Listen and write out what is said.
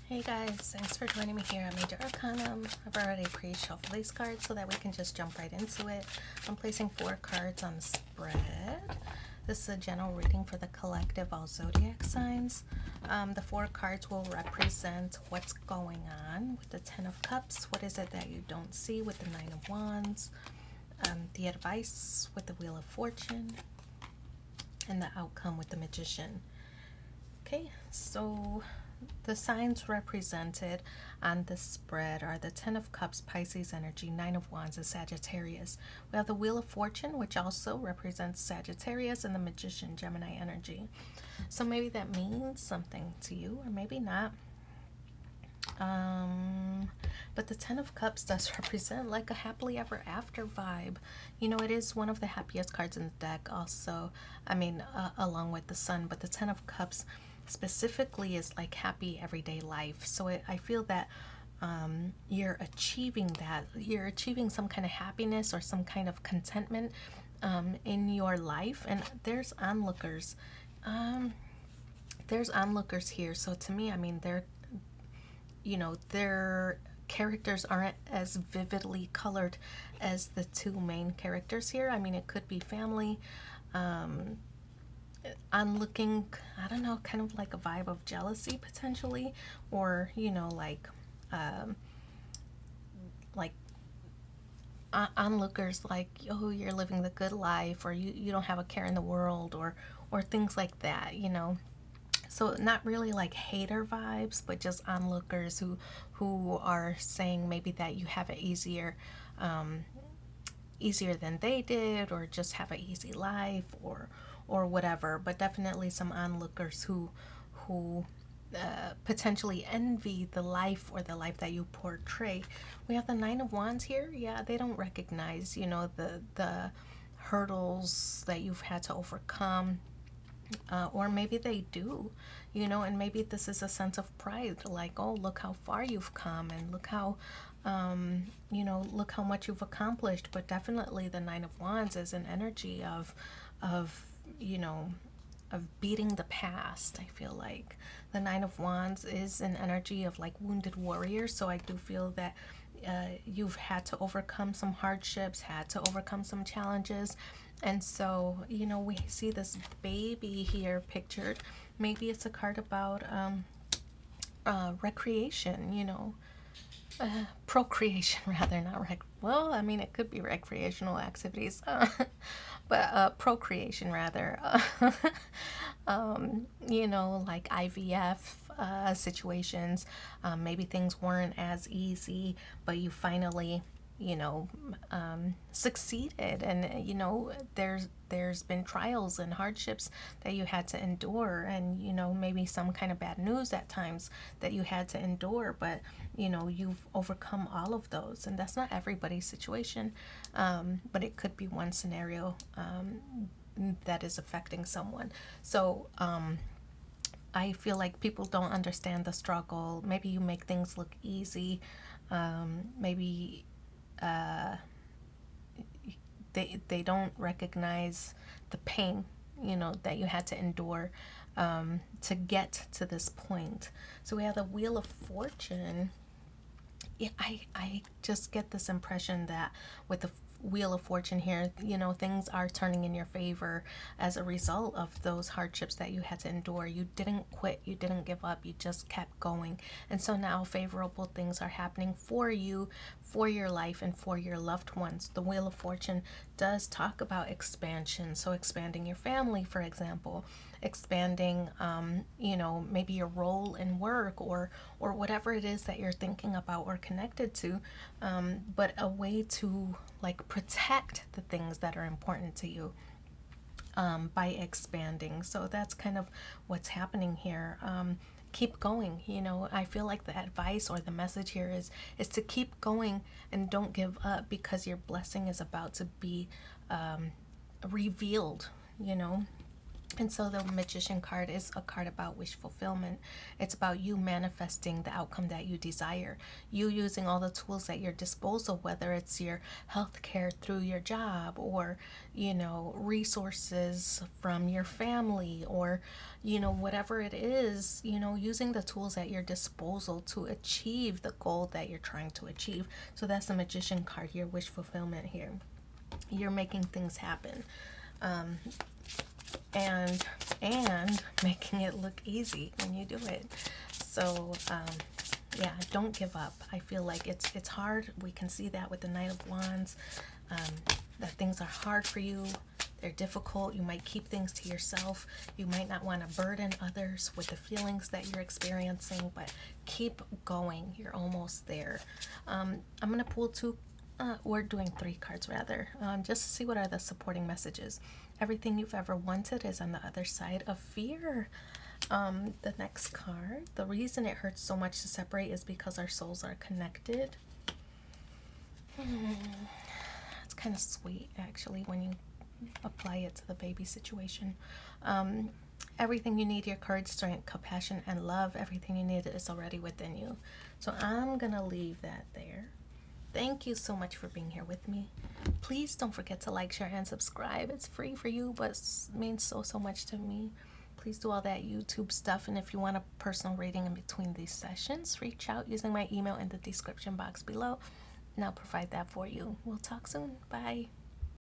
Hey guys, thanks for joining me here at Major Arcanum. I've already pre-shuffled these cards so that we can just jump right into it. I'm placing 4 cards on the spread. This is a general reading for the collective all zodiac signs. The 4 cards will represent what's going on with the 10 of Cups. What is it that you don't see with the 9 of Wands? The advice with the Wheel of Fortune. And the outcome with the Magician. Okay, so the signs represented on the spread are the 10 of Cups, Pisces energy, 9 of Wands is Sagittarius. We have the Wheel of Fortune, which also represents Sagittarius, and the Magician, Gemini energy. So maybe that means something to you, or maybe not. But the 10 of Cups does represent like a happily ever after vibe. You know, it is one of the happiest cards in the deck also. I mean, along with the Sun, but the 10 of Cups specifically is like happy everyday life. So I feel that you're achieving that. You're achieving some kind of happiness or some kind of contentment in your life. And there's onlookers. There's onlookers here. So to me, I mean, their characters aren't as vividly colored as the 2 main characters here. I mean, it could be family. I'm looking, I don't know, kind of like a vibe of jealousy potentially, or onlookers like, oh, you're living the good life, or you don't have a care in the world, or things like that, you know. So not really like hater vibes, but just onlookers who are saying maybe that you have it easier than they did, or just have an easy life, or whatever. But definitely some onlookers who potentially envy the life or the life that you portray. We have the 9 of Wands here. Yeah, they don't recognize, you know, the hurdles that you've had to overcome. Or maybe they do, you know, and maybe this is a sense of pride, like, oh, look how far you've come, and look how, look how much you've accomplished. But definitely the 9 of Wands is an energy of beating the past. I feel like the 9 of Wands is an energy of like wounded warriors. So I do feel that you've had to overcome some hardships, had to overcome some challenges. And so, you know, we see this baby here pictured. Maybe it's a card about recreation, you know, procreation rather, not well, I mean, it could be recreational activities, but procreation rather. You know, like IVF situations. Maybe things weren't as easy, but you finally, you know, succeeded. And you know, there's been trials and hardships that you had to endure, and you know, maybe some kind of bad news at times that you had to endure, but you know, you've overcome all of those. And that's not everybody's situation, but it could be one scenario that is affecting someone. So I feel like people don't understand the struggle. Maybe you make things look easy. Maybe they don't recognize the pain, you know, that you had to endure to get to this point. So we have the Wheel of Fortune. Yeah, I just get this impression that with the Wheel of Fortune here, you know, things are turning in your favor as a result of those hardships that you had to endure. You didn't quit, you didn't give up, you just kept going. And so now favorable things are happening for you, for your life, and for your loved ones. The Wheel of Fortune does talk about expansion. So expanding your family, for example, expanding you know, maybe your role in work, or whatever it is that you're thinking about or connected to, but a way to like protect the things that are important to you by expanding. So that's kind of what's happening here. Keep going. You know, I feel like the advice or the message here is to keep going and don't give up, because your blessing is about to be revealed, you know. And so the Magician card is a card about wish fulfillment. It's about you manifesting the outcome that you desire. You using all the tools at your disposal, whether it's your health care through your job, or, resources from your family, or, whatever it is, using the tools at your disposal to achieve the goal that you're trying to achieve. So that's the Magician card, your wish fulfillment here. You're making things happen. And making it look easy when you do it. So yeah, don't give up. I feel like it's hard. We can see that with the Knight of Wands, that things are hard for you. They're difficult. You might keep things to yourself. You might not want to burden others with the feelings that you're experiencing, but keep going. You're almost there. I'm going to pull two. We're doing 3 cards rather, just to see what are the supporting messages. Everything you've ever wanted is on the other side of fear. The next card, the reason it hurts so much to separate is because our souls are connected. It's kind of sweet, actually, when you apply it to the baby situation. Everything you need, your courage, strength, compassion, and love, everything you need is already within you. So I'm going to leave that there. Thank you so much for being here with me. Please don't forget to like, share, and subscribe. It's free for you, but it means so much to me. Please do all that YouTube stuff. And if you want a personal reading in between these sessions, reach out using my email in the description box below, and I'll provide that for you. We'll talk soon. Bye.